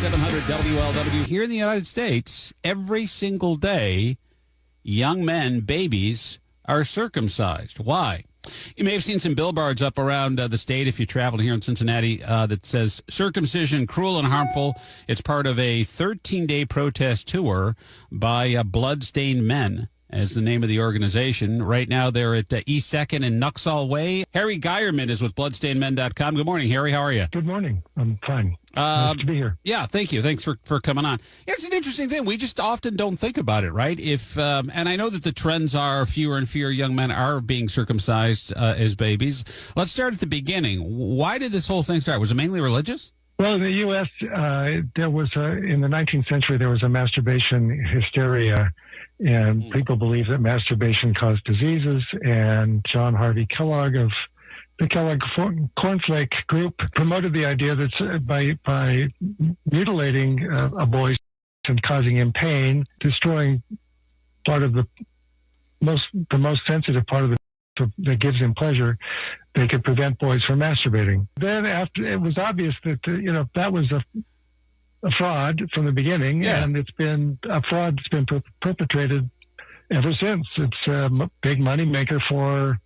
700 WLW. Here in the United States, every single day, young men, babies, are circumcised. Why? You may have seen some billboards up around the state if you travel here in Cincinnati that says circumcision, cruel and harmful. It's part of a 13-day protest tour by Bloodstained Men, as the name of the organization. Right now, they're at East 2nd and Nuxall Way. Harry Geierman is with BloodstainedMen.com. Good morning, Harry. How are you? Good morning. I'm fine. Nice to be here. Yeah, thank you. Thanks for coming on. It's an interesting thing. We just often don't think about it, right? And I know that the trends are fewer and fewer young men are being circumcised as babies. Let's start at the beginning. Why did this whole thing start? Was it mainly religious? Well, in the U.S., there was in the 19th century, there was a masturbation hysteria, and people believed that masturbation caused diseases. And John Harvey Kellogg of the Kellogg Cornflake Group promoted the idea that by mutilating a boy and causing him pain, destroying part of the most sensitive part of that gives him pleasure, they could prevent boys from masturbating. Then, after it was obvious that that was a fraud from the beginning, and it's been a fraud that's been perpetrated ever since. It's a big money maker for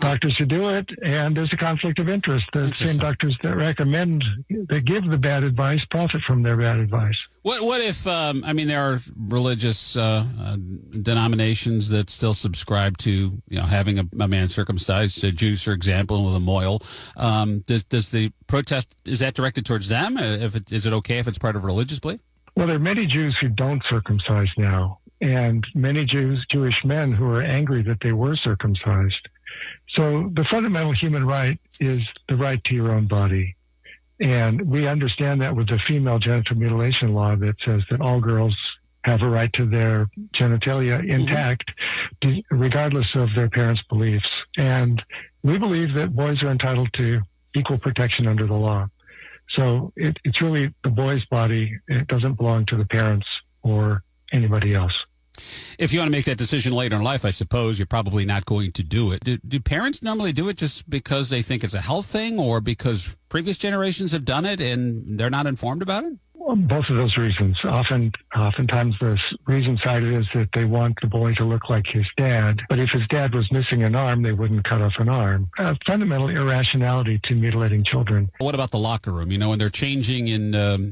doctors who do it, and there's a conflict of interest. The same doctors that give the bad advice profit from their bad advice. What if, there are religious denominations that still subscribe to, having a man circumcised, Jews, for example, with a mohel. Does the protest, is that directed towards them? Is it okay if it's part of religious belief? Well, there are many Jews who don't circumcise now, and many Jewish men who are angry that they were circumcised. So the fundamental human right is the right to your own body. And we understand that with the female genital mutilation law that says that all girls have a right to their genitalia intact, regardless of their parents' beliefs. And we believe that boys are entitled to equal protection under the law. So it's really the boy's body. It doesn't belong to the parents or anybody else. If you want to make that decision later in life, I suppose you're probably not going to do it. Do parents normally do it just because they think it's a health thing, or because previous generations have done it and they're not informed about it? Well, both of those reasons. Oftentimes the reason cited is that they want the boy to look like his dad. But if his dad was missing an arm, they wouldn't cut off an arm. Fundamental irrationality to mutilating children. What about the locker room? When they're changing in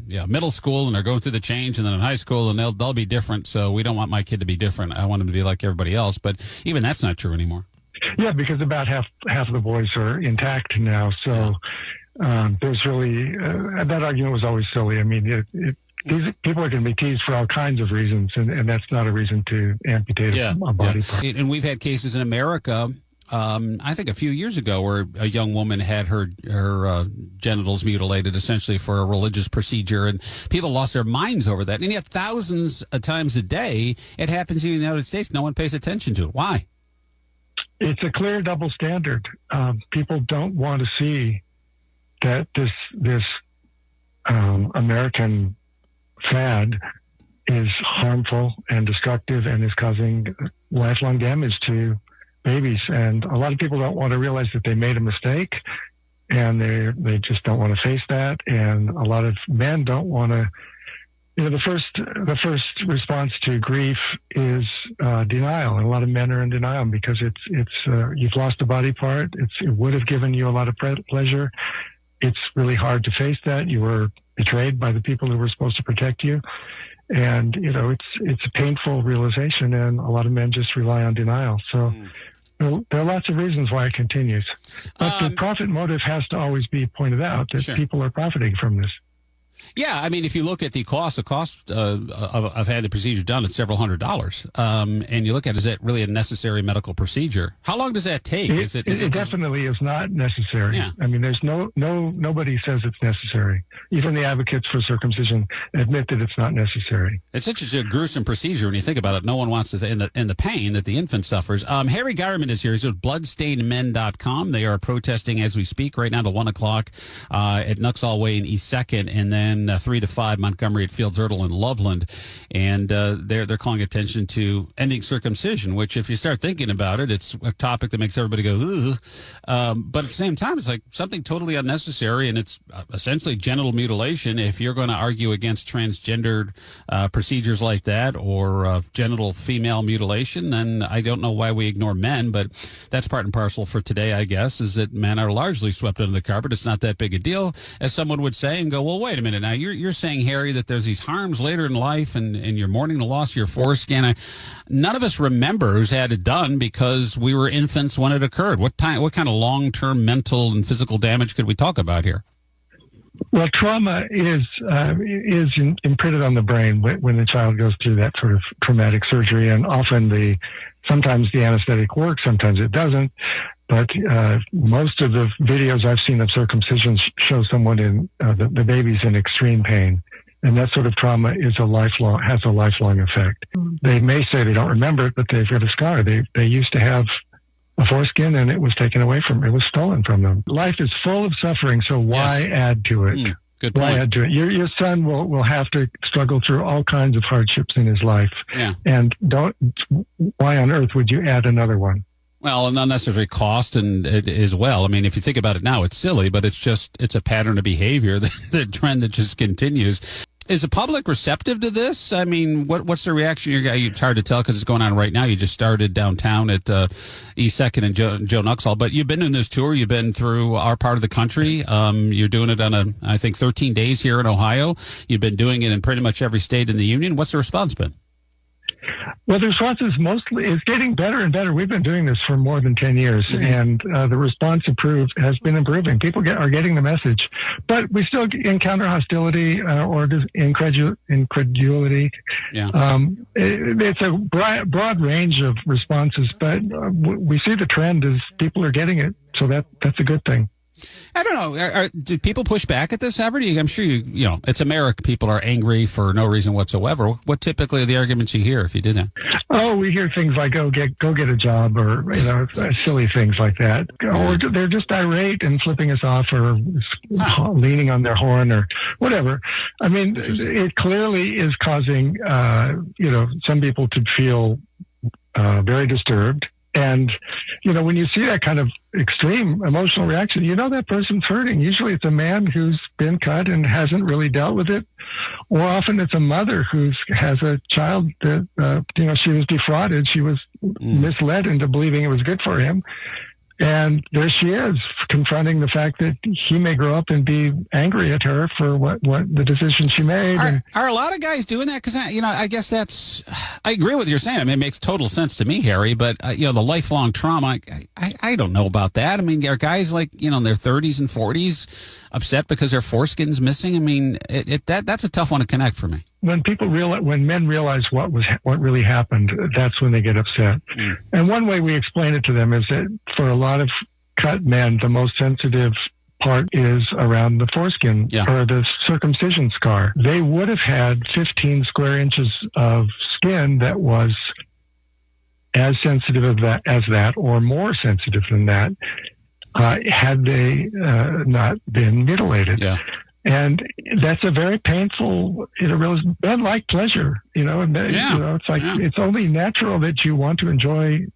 middle school and they're going through the change, and then in high school, and they'll be different. So we don't want my kid to be different. I want him to be like everybody else. But even that's not true anymore. Yeah, because about half of the boys are intact now. So. Yeah. There's really that argument was always silly. These people are going to be teased for all kinds of reasons, and that's not a reason to amputate a body part. And we've had cases in America, I think a few years ago, where a young woman had her genitals mutilated essentially for a religious procedure, and people lost their minds over that. And yet thousands of times a day, it happens here in the United States. No one pays attention to it. Why? It's a clear double standard. People don't want to see that this American fad is harmful and destructive and is causing lifelong damage to babies. And a lot of people don't want to realize that they made a mistake, and they just don't want to face that. And a lot of men don't want to. The first response to grief is denial, and a lot of men are in denial because it's you've lost a body part. It would have given you a lot of pleasure. It's really hard to face that. You were betrayed by the people who were supposed to protect you. And, it's a painful realization, and a lot of men just rely on denial. So there are lots of reasons why it continues. But the profit motive has to always be pointed out that people are profiting from this. Yeah, if you look at the cost of having the procedure done, it's several $100s. And you look at, is that really a necessary medical procedure? How long does that take? It definitely is not necessary. Yeah. There's nobody says it's necessary. Even the advocates for circumcision admit that it's not necessary. It's such a gruesome procedure when you think about it. No one wants to, and the pain that the infant suffers. Harry Geierman is here. He's with BloodstainedMen.com. They are protesting as we speak right now till 1 o'clock at Nuxall Way in East 2nd, and then then 3 to 5 Montgomery at Fields Erdel in Loveland, and they're calling attention to ending circumcision, which if you start thinking about it, it's a topic that makes everybody go, ooh. But at the same time, it's like something totally unnecessary, and it's essentially genital mutilation. If you're going to argue against transgendered procedures like that or genital female mutilation, then I don't know why we ignore men, but that's part and parcel for today, I guess, is that men are largely swept under the carpet. It's not that big a deal, as someone would say, and go, well, wait a minute. Now, you're saying, Harry, that there's these harms later in life and you're mourning the loss of your foreskin. None of us remember who's had it done because we were infants when it occurred. What kind of long-term mental and physical damage could we talk about here? Well, trauma is imprinted on the brain when the child goes through that sort of traumatic surgery, and often sometimes the anesthetic works, sometimes it doesn't. But most of the videos I've seen of circumcisions show someone the baby's in extreme pain, and that sort of trauma has a lifelong effect. They may say they don't remember it, but they've got a scar. They used to have a foreskin, and it was stolen from them. Life is full of suffering, so why add to it? Good point. Why add to it? Your son will have to struggle through all kinds of hardships in his life. Yeah. And why on earth would you add another one? Well, and unnecessary cost and as well. I mean, if you think about it now, it's silly, but it's a pattern of behavior, the trend that just continues. Is the public receptive to this? I mean, what's the reaction? It's hard to tell because it's going on right now. You just started downtown at East 2nd and Joe Nuxhall, but you've been doing this tour. You've been through our part of the country. You're doing it on I think 13 days here in Ohio. You've been doing it in pretty much every state in the union. What's the response been? Well, the response is getting better and better. We've been doing this for more than 10 years, and the response has been improving. People are getting the message, but we still encounter hostility or incredulity. Yeah. It's a broad range of responses, but we see the trend is people are getting it, so that's a good thing. I don't know. Do people push back at this ever? I'm sure you know, it's America. People are angry for no reason whatsoever. What typically are the arguments you hear if you do that? Oh, we hear things like, go get a job, or, silly things like that. Or they're just irate and flipping us off, or leaning on their horn, or whatever. I mean, it clearly is causing, some people to feel very disturbed. And, when you see that kind of extreme emotional reaction, that person's hurting. Usually it's a man who's been cut and hasn't really dealt with it. Or often it's a mother who has a child that, she was defrauded. She was misled into believing it was good for him. And there she is, confronting the fact that he may grow up and be angry at her for what the decision she made. Are a lot of guys doing that? Because, I guess I agree with what you're saying. I mean, it makes total sense to me, Harry. But, the lifelong trauma, I don't know about that. I mean, are guys like, in their 30s and 40s upset because their foreskin's missing? I mean, that's a tough one to connect for me. When men realize what really happened, that's when they get upset. And one way we explain it to them is that for a lot of cut men, the most sensitive part is around the foreskin or the circumcision scar. They would have had 15 square inches of skin that was as sensitive as that or more sensitive than that had they not been mutilated. Yeah. And that's a very painful, men like pleasure, it's like, it's only natural that you want to enjoy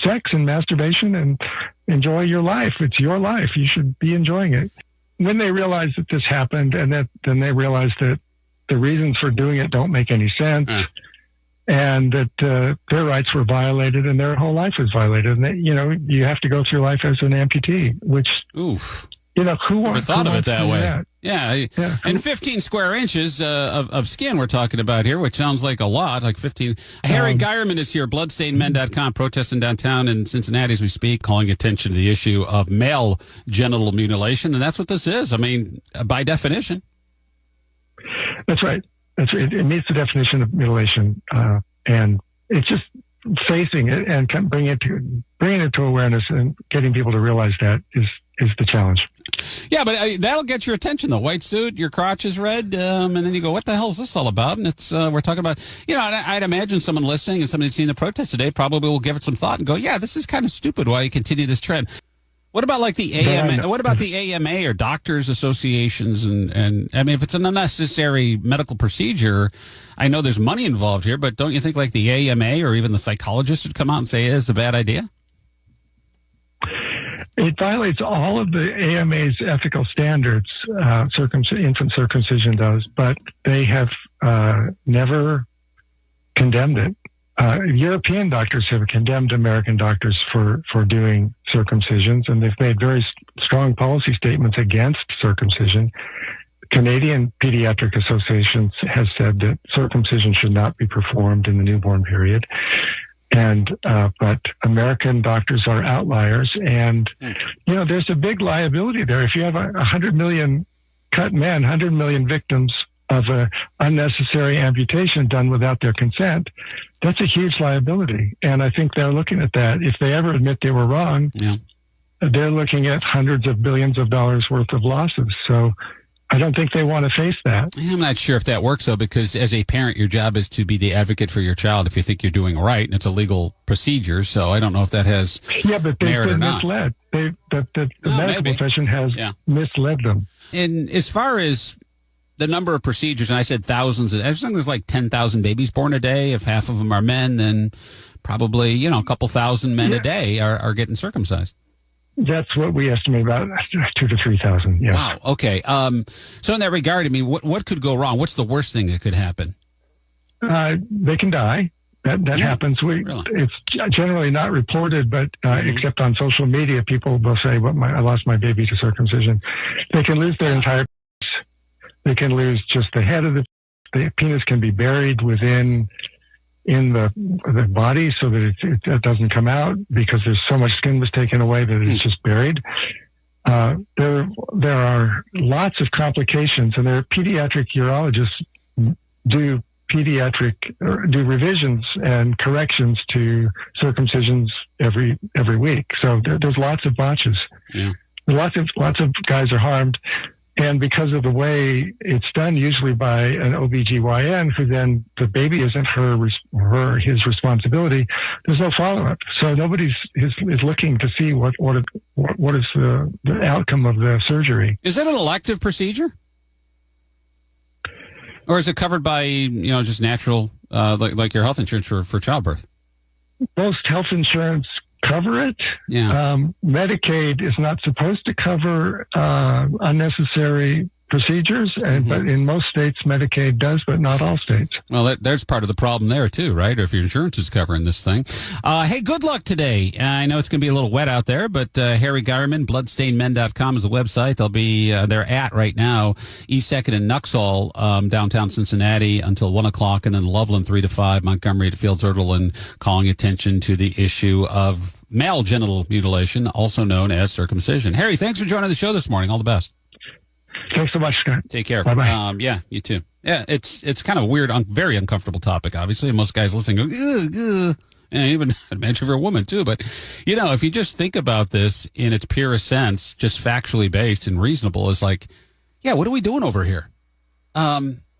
sex and masturbation and enjoy your life. It's your life. You should be enjoying it. When they realize that this happened, and then they realize that the reasons for doing it don't make any sense, and that their rights were violated and their whole life was violated. And that, you have to go through life as an amputee, which, oof. Who never thought of it that way? That? Yeah. And 15 square inches of skin we're talking about here, which sounds like a lot, like 15. Harry Geierman is here, bloodstainedmen.com, protesting downtown in Cincinnati as we speak, calling attention to the issue of male genital mutilation. And that's what this is. I mean, by definition. That's right. It meets the definition of mutilation. And it's just facing it and bringing it to awareness and getting people to realize that is the challenge. Yeah, but that'll get your attention. The white suit, your crotch is red, and then you go, "What the hell is this all about?" And it's we're talking about, I'd imagine someone listening and somebody seeing the protest today probably will give it some thought and go, "Yeah, this is kind of stupid. Why you continue this trend?" What about like the AMA? What about the AMA or doctors associations? And I mean, if it's an unnecessary medical procedure, I know there's money involved here, but don't you think like the AMA or even the psychologists would come out and say it's a bad idea? It violates all of the AMA's ethical standards, infant circumcision does, but they have never condemned it. European doctors have condemned American doctors for doing circumcisions, and they've made very strong policy statements against circumcision. Canadian Pediatric Association has said that circumcision should not be performed in the newborn period. But American doctors are outliers, and there's a big liability there. If you have 100 million cut men, 100 million victims of an unnecessary amputation done without their consent, that's a huge liability. And I think they're looking at that. If they ever admit they were wrong, they're looking at hundreds of billions of dollars worth of losses. So I don't think they want to face that. I'm not sure if that works, though, because as a parent, your job is to be the advocate for your child if you think you're doing right, and it's a legal procedure. So I don't know if that has but merit or been not. misled. The medical profession has misled them. And as far as the number of procedures, and I said thousands, I think there's like 10,000 babies born a day. If half of them are men, then probably, a couple thousand men a day are getting circumcised. That's what we estimate, about 2,000 to 3,000. Yeah. Wow. Okay. So in that regard, I mean, what could go wrong? What's the worst thing that could happen? They can die. That happens. It's generally not reported, but except on social media, people will say, I lost my baby to circumcision. They can lose their entire penis. They can lose just the head of the penis can be buried in the body so that it doesn't come out because there's so much skin was taken away that it's just buried. There are lots of complications, and there are pediatric urologists do revisions and corrections to circumcisions every week. So there's lots of botches. Yeah. Lots of guys are harmed. And because of the way it's done, usually by an OBGYN, who then the baby isn't his responsibility, there's no follow-up. So nobody is looking to see what is the outcome of the surgery. Is that an elective procedure? Or is it covered by, just natural, like your health insurance for childbirth? Most health insurance cover it. Yeah. Medicaid is not supposed to cover unnecessary procedures, but in most states, Medicaid does, but not all states. Well, there's part of the problem there, too, right? Or if your insurance is covering this thing. Hey, good luck today. I know it's going to be a little wet out there, but Harry Geierman, bloodstainedmen.com is the website. They're at right now, East 2nd and Nuxall, downtown Cincinnati until 1 o'clock, and then Loveland 3 to 5, Montgomery to Fields Erdeland, calling attention to the issue of male genital mutilation, also known as circumcision. Harry, thanks for joining the show this morning. All the best. Thanks so much, Scott. Take care. Bye-bye. Yeah, you too. Yeah, it's kind of a weird, very uncomfortable topic, obviously. And most guys listening go, ugh, ugh. And even I'd imagine for a woman, too. But, if you just think about this in its purest sense, just factually based and reasonable, is like, yeah, what are we doing over here?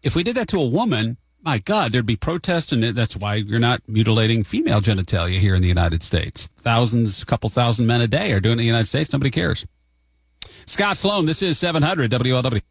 If we did that to a woman, my God, there'd be protests, and that's why you're not mutilating female genitalia here in the United States. Couple thousand men a day are doing it in the United States. Nobody cares. Scott Sloan, this is 700 WLW.